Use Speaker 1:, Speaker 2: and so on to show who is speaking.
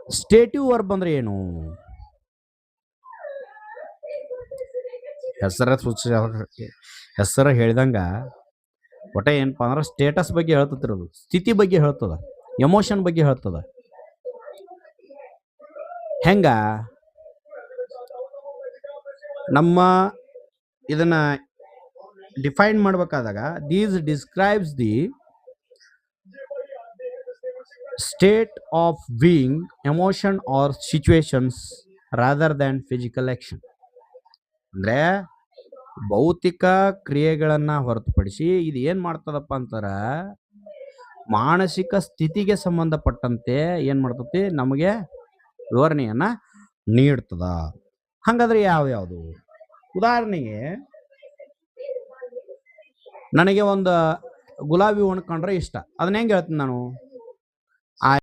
Speaker 1: ಸ್ಟೇಟಿವ್ verb ಅಂದ್ರೆ ಏನು? ಹೆಸರ ಹೇಳಿದಂಗ ಒಟ್ಟ ಏನಪ್ಪಾ ಅಂದ್ರೆ ಸ್ಟೇಟಸ್ ಬಗ್ಗೆ ಹೇಳ್ತಿರೋದು, ಸ್ಥಿತಿ ಬಗ್ಗೆ ಹೇಳ್ತದ, ಎಮೋಷನ್ ಬಗ್ಗೆ ಹೇಳ್ತದ. ಹೆಂಗ ನಮ್ಮ ಇದನ್ನ ಡಿಫೈನ್ ಮಾಡ್ಬೇಕಾದಾಗ these describes the state of being, emotion or situations rather than physical action. ಅಂದ್ರೆ ಭೌತಿಕ ಕ್ರಿಯೆಗಳನ್ನ ಹೊರತುಪಡಿಸಿ ಇದು ಏನ್ ಮಾಡ್ತದಪ್ಪ ಅಂತಾರ, ಮಾನಸಿಕ ಸ್ಥಿತಿಗೆ ಸಂಬಂಧಪಟ್ಟಂತೆ ಏನ್ ಮಾಡ್ತತಿ ನಮಗೆ ವಿವರಣೆಯನ್ನ ನೀಡ್ತದ. ಹಂಗಾದ್ರೆ ಯಾವ್ಯಾವುದು? ಉದಾಹರಣೆಗೆ ನನಗೆ ಒಂದು ಗುಲಾಬಿ ಹಣ್ಣು ಕಂಡ್ರೆ ಇಷ್ಟ, ಅದನ್ನ ಹೆಂಗೆ ಹೇಳ್ತೀನಿ ನಾನು?